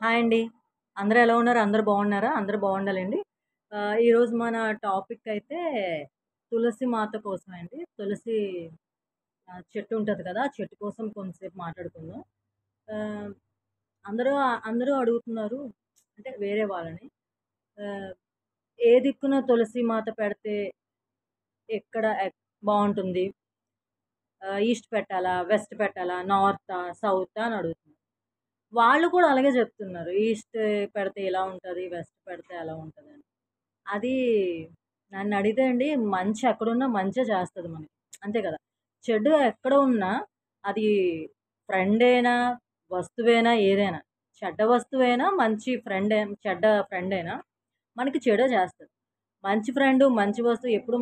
Hi అండి. అందరూ ఎలా ఉన్నారు? అందరూ బాగున్నారా? అందరూ బాగుండాలండి. ఈరోజు మన టాపిక్ అయితే తులసి మాత కోసమే అండి. తులసి చెట్టు ఉంటది కదా! ఆ చెట్టు కోసం కొంతసేపు మాట్లాడుకుందాం. ఆహ్, అందరూ అడుగుతున్నారు అంటే వేరే వాళ్ళని. ఆహ్, ఏ దిక్కున తులసి మాత పెడితే ఎక్కడ బావుంటుంది? ఈస్ట్ పెట్టాలా? వెస్ట్ పెట్టాలా? నార్తా? సౌతా? అని అడుగుతున్నారు. వాళ్ళు కూడా అలాగే చెప్తున్నారు. ఈస్ట్ పెడితే ఇలా ఉంటది. వెస్ట్ పెడితే అలా ఉంటదని. అది నన్నడిగితే అండి మంచి ఎక్కడున్నా మంచే చేస్తది మనకి. అంతే కదా! చెడు ఎక్కడ ఉన్నా అది ఫ్రెండేనా, వస్తువేనా, ఏదైనా. చెడ్డ వస్తువైనా, మంచి చెడ్డ ఫ్రెండైనా మనకి చెడే చేస్తది. మంచి ఫ్రెండు, మంచి వస్తువు ఎప్పుడు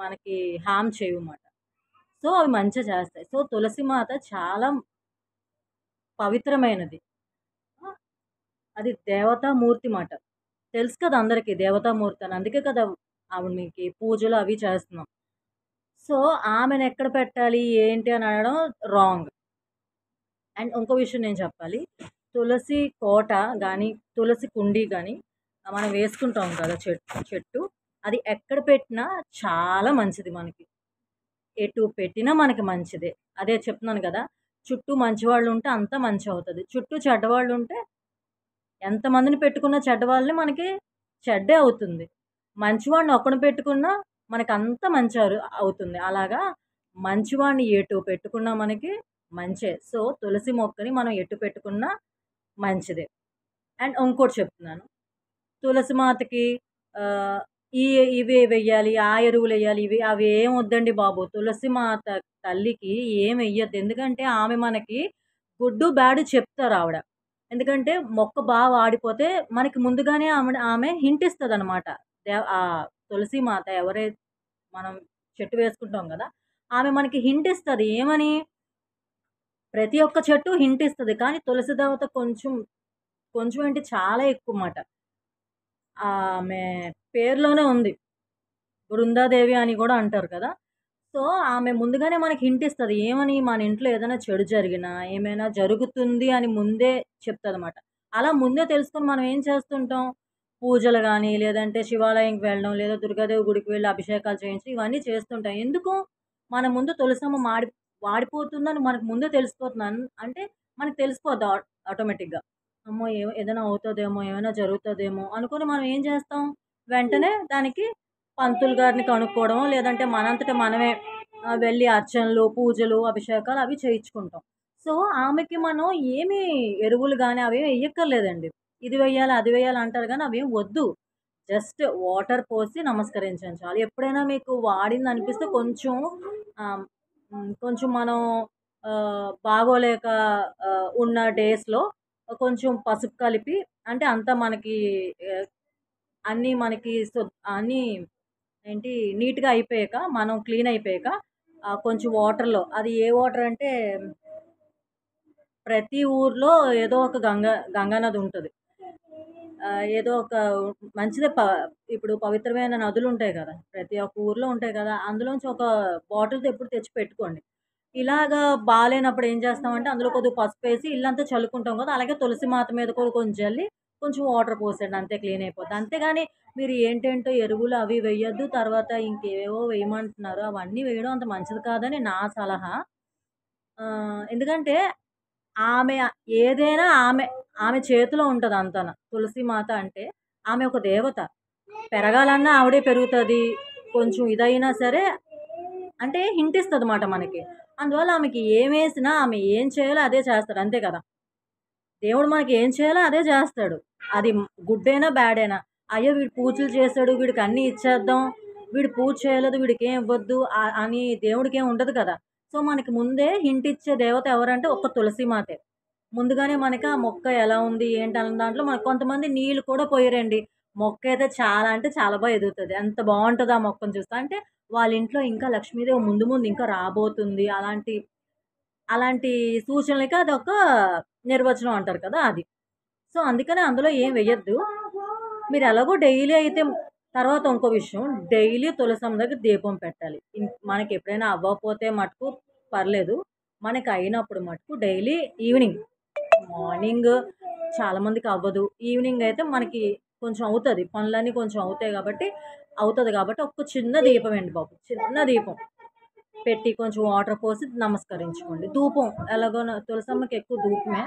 మనకి హార్మ్ చేయవుమాట. సో, అవి మంచే చేస్తాయి. సో, తులసి మాత చాలా పవిత్రమైనది. ఆ! అది దేవతామూర్తి మాట. తెలుసు కదా అందరికి దేవతామూర్తి అని. అందుకే కదా ఆవిడకి పూజలు అవి చేస్తున్నాం. సో, ఆమెనెక్కడ పెట్టాలి, ఏంటి అని అడగడం రాంగ్. అండ్ ఇంకో విషయం నేను చెప్పాలి. తులసి కోట గానీ, తులసి కుండీ గానీ మనం వేసుకుంటాం కదా చెట్టు. అది ఎక్కడ పెట్టినా చాలా మంచిది మనకి. ఎటు పెట్టినా మనకి మంచిదే. అదే చెప్తున్నాను గదా! చుట్టూ మంచివాళ్ళుంటే అంతా మంచవుతది. చుట్టూ చెడ్డవాళ్ళుంటే ఎంతమందిని పెట్టుకున్న చెడ్డవాళ్ళని మనకి చెడ్డే అవుతుంది. మంచివాడిని ఒక్కడిని పెట్టుకున్నా మనకంతా అవుతుంది. అలాగా మంచివాడిని ఎటు పెట్టుకున్నా మనకి మంచే. సో, తులసి మొక్కని మనం ఎటు పెట్టుకున్నా మంచిదే. అండ్ ఇంకోటి చెప్తున్నాను. తులసి మాతకి ఆహ్, ఈ ఇవే వెయ్యాలి, ఆ ఎరువులెయ్యాలి, అవి ఏం వద్దండి బాబు. తులసి మాత తల్లికి ఏమెయ్యొద్దు. ఎందుకంటే ఆమె మనకి గుడ్డు, బ్యాడ్ చెప్తారావిడ. ఎందుకంటే మొక్క వాడిపోతే మనకి ముందుగానే ఆమె హింట్ ఇస్తదనమాట. తులసి మాత మనం చెట్టు వేసుకుంటాం గదా! ఆమె మనకి హింట్ ఇస్తది. ఏమని? ప్రతి ఒక్క చెట్టు హింట్ ఇస్తది. కానీ తులసి దేవత కొంచెం ఏంటి చాలా ఎక్కువ మాట. ఆమె పేరులోనే ఉంది. బృందాదేవి అని గూడా అంటారు కదా! సో, ఆమె ముందుగానే మనకి హింట్ ఇస్తది. ఏమని? మన ఇంట్లో ఏదైనా చెడు జరిగినా, ఏమైనా జరుగుతుంది అని ముందే చెప్తదనమాట. అలా ముందే తెలుసుకొని మనం ఏం చేస్తుంటాం? పూజలు గాని, లేదంటే శివాలయంకి వెళ్ళడం, లేదా దుర్గాదేవి గుడికి వెళ్లి అభిషేకాలు చేయించడం ఇవన్నీ చేస్తుంటాం. ఎందుకు? మన ముందు తులసమ్మ వాడిపోతుందని మనకు ముందే తెలిసిపోతుంది. అంటే మనకు తెలిసిపోద్ది ఆటోమేటిక్‌గా. అమ్మో! ఏదైనా అవుతదేమో, ఏమైనా జరుగుతదేమో అనుకోని మనం ఏం చేస్తాం? వెంటనే దానికి పంతులు గారిని కనుక్కోవడమో, లేదంటే మనంతట మనమే వెళ్లి అర్చనలు, పూజలు, అభిషేకాలు అవి చేయించుకుంటాం. సో, ఆమెకి మనం ఏమి ఎరువులు గాని అవేమి ఎయ్యక్కర్లేదండి. ఇది వెయ్యాలి, అది వెయ్యాలి అంటారు గానీ అవేం వద్దు. జస్ట్ వాటర్ పోసి నమస్కరించండి చాలు. ఎప్పుడైనా మీకు వాడిందనిపిస్తే కొంచెం మనం బాగోలేక ఉన్న డేస్‌లో కొంచెం పసుపు కలిపి అంటే అంతా మనకి ఆహ్, అన్నీ మనకి అన్నీ ఏంటి నీట్‌గా అయిపోయాక, మనం క్లీన్ అయిపోయాక కొంచెం వాటర్‌లో అది ఏ వాటర్ అంటే ప్రతి ఊర్లో ఏదో ఒక గంగా నది ఉంటది. ఏదో ఒక మంచిదే ఇప్పుడు పవిత్రమైన నదులుంటాయి గదా! ప్రతి ఒక్క ఊర్లో ఉంటాయి కదా! అందులోంచి ఒక బాటిల్‌తో ఎప్పుడు తెచ్చి పెట్టుకోండి. ఇలాగా బాలేనప్పుడు ఏం చేస్తామంటే అందులో కొద్దిగా పసుపేసి ఇల్లంతా చల్లుకుంటాం కదా! అలాగే తులసి మాత మీద కూడా కొంచెం జల్లి కొంచెం వాటర్ పోసేయండి అంతే క్లీన్ అయిపోద్ది. అంతేగాని మీరు ఏంటేంటో ఎరువులు అవి వెయ్యొద్దు. తర్వాత ఇంకేవేవో వేయమంటున్నారు. అవన్నీ వేయడం అంత మంచిది కాదని నా సలహా. ఎందుకంటే ఆమె ఏదైనా ఆమె చేతిలో ఉంటది అంతాన. తులసి మాత అంటే ఆమె ఒక దేవత. పెరగాలన్నా ఆవిడే పెరుగుతది. కొంచెం ఇదైనా సరే అంటే హింట్ ఇస్తదమాట మనకి. అందువల్ల ఆమెకి ఏమేసినా ఆమె ఏం చేయాలో అదే చేస్తది. అంతే కదా! దేవుడు మనకి ఏం చేయాలో అదే చేస్తాడు. అది గుడ్డైనా, బ్యాడైనా. అయ్యో! వీడు పూజలు చేసాడు. వీడికి అన్నీ ఇచ్చేద్దాం. వీడు పూజ చేయలేదు. వీడికేం ఇవ్వద్దు అని దేవుడికేం ఉండదు కదా! సో, మనకి ముందే హింట్ ఇచ్చే దేవత ఎవరంటే ఒక్క తులసి మాతే. ముందుగానే మనకి ఆ మొక్క ఎలా ఉంది, ఏంటి అన్న దాంట్లో మనకు కొంతమంది నీళ్ళు కూడా పోయరండి. మొక్కయితే చాలా అంటే చాలా ఎదుగుతది. ఎంత బావుంటదో ఆ మొక్కని చూస్తే. అంటే వాళ్ళ ఇంట్లో ఇంకా లక్ష్మీదేవి ముందు ముందు ఇంకా రాబోతుంది. అలాంటి అలాంటి సూచనలకి అదొక నిర్వచనం అంటారు కదా! అది. సో, అందుకని అందులో ఏం వెయ్యొద్దు. మీరెలాగో డైలీ అయితే తర్వాత ఇంకో విషయం డైలీ తులసమ్మ దగ్గర దీపం పెట్టాలి. మనకెప్పుడైనా అవ్వకపోతే మటుకు పర్లేదు. మనకయినప్పుడు మటుకు డైలీ ఈవినింగ్ మార్నింగ్ చాలామందికి అవ్వదు. ఈవినింగ్ అయితే మనకి కొంచెం అవుతది. పనులన్నీ కొంచెం అవుతది కాబట్టి ఒక చిన్న దీపం అండి బాబు. చిన్న దీపం పెట్టి కొంచెం వాటర్ పోసి నమస్కరించుకోండి. ధూపం ఎలాగో తులసమ్మకి ఎక్కువ ధూపమే.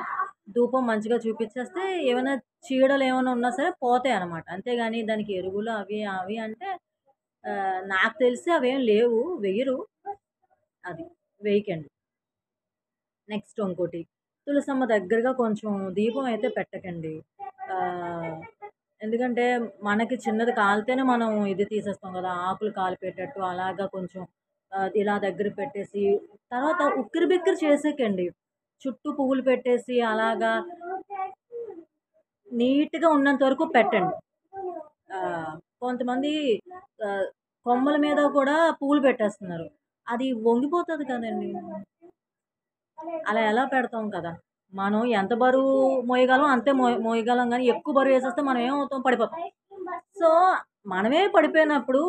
ధూపం మంచిగా చూపిచ్చేస్తే ఏమైనా చీడలేమైనా ఉన్నా సరే పోతాయనమాట. అంతేగాని దానికి ఎరువులు అవి, అవి అంటే నాకు తెలిసి అవేం లేవు. వెయ్యరు. అది. వేయకండి. నెక్స్ట్ ఇంకోటి తులసమ్మ దగ్గరగా కొంచెం దీపం అయితే పెట్టకండి. ఆహ్, ఎందుకంటే మనకి చిన్నది కాలితేనే మనం ఇది తీసేస్తాం గదా! ఆకులు కాలిపోయేటట్టు అలాగా కొంచెం ఇలా దగ్గర పెట్టేసి తర్వాత ఉక్కిరిబిక్కిరి చేసేయకండి. చుట్టూ పువ్వులు పెట్టేసి అలాగా నీట్‌గా ఉన్నంత వరకు పెట్టండి. కొంతమంది ఆహ్, కొమ్మల మీద కూడా పువ్వులు పెట్టేస్తున్నారు. అది వంగిపోతది కదండీ! అలా ఎలా పెడతాం కదా! మనం ఎంత బరువు మోయగలం అంతే మోయగలం గానీ, ఎక్కువ బరువేసేస్తే మనం ఏమవుతాం? పడిపోతాం. సో, మనమే పడిపోయినప్పుడు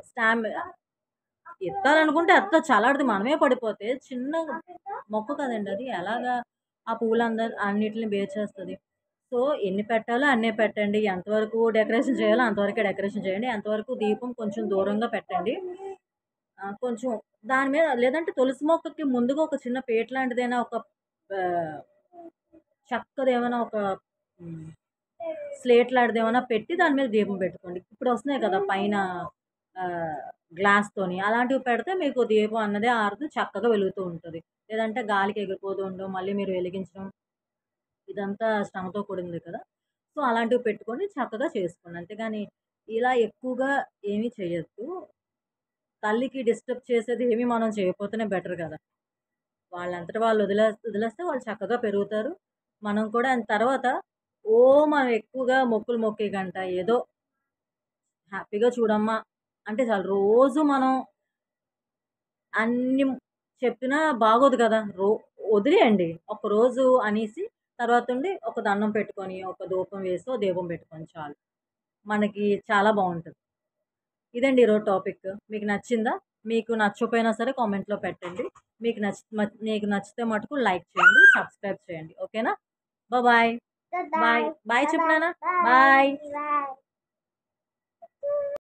స్టామి ఎత్తాలనుకుంటే ఎత్తొచ్చు. అలాంటిది మనమే పడిపోతే చిన్న మొక్క కదండీ అది. ఎలాగా ఆ అన్నిటిని బేర్చేస్తది. సో, ఎన్ని పెట్టాలో అన్నే పెట్టండి. ఎంతవరకు డెకరేషన్ చేయాలో అంతవరకే డెకరేషన్ చేయండి. ఎంతవరకు దీపం కొంచెం దూరంగా పెట్టండి. కొంచెం దాని మీద లేదంటే తులసి మొక్కకి ముందుగా ఒక చిన్న పీట లాంటిదైనా ఒక ఆహ్, చక్కదేమైనా ఒక హ్మ్. స్లేట్ లాంటిదేమన్నా పెట్టి దాని మీద దీపం పెట్టుకోండి. ఇప్పుడొస్తున్నాయి కదా! పైన ఆహ్, గ్లాస్‌తోని అలాంటివి పెడితే మీకు దీపం అన్నదే ఆరుతూ చక్కగా వెలుగుతూ ఉంటది. లేదంటే గాలికి ఎగిరిపోతూ ఉండడం, మళ్ళీ మీరు వెలిగించడం ఇదంతా శ్రమతో కూడింది కదా! సో, అలాంటివి పెట్టుకొని చక్కగా చేసుకోండి. అంతేగాని ఇలా ఎక్కువగా ఏమీ చేయొద్దు. తల్లికి డిస్టర్బ్ చేసేది ఏమి మనం చేయకపోతేనే బెటర్ గదా! వాళ్ళంతట వాళ్ళు వదిలేస్తే వాళ్ళు చక్కగా పెరుగుతారు. మనం కూడా తర్వాత మనం ఎక్కువగా మొక్కులు మొక్కే గంట ఏదో హ్యాపీగా చూడమ్మా అంటే చాలు. రోజు మనం అన్ని చెప్పినా బాగోదు కదా! వదిలేయండి. ఒకరోజు అనేసి తర్వాతుండి ఒక దండం పెట్టుకొని, ఒక ధూపం వేసో, దీపం పెట్టుకోండి చాలు. మనకి చాలా బావుంటది. ఇదండి ఈరోజు టాపిక్. మీకు నచ్చిందా? మీకు నచ్చకపోయినా సరే కామెంట్‌లో పెట్టండి. మీకు నచ్చితే మటుకు లైక్ చేయండి, సబ్స్క్రైబ్ చేయండి. ఓకేనా? బాయ్. బాయ్. బాయ్ చెప్పు నాన్న. బాయ్.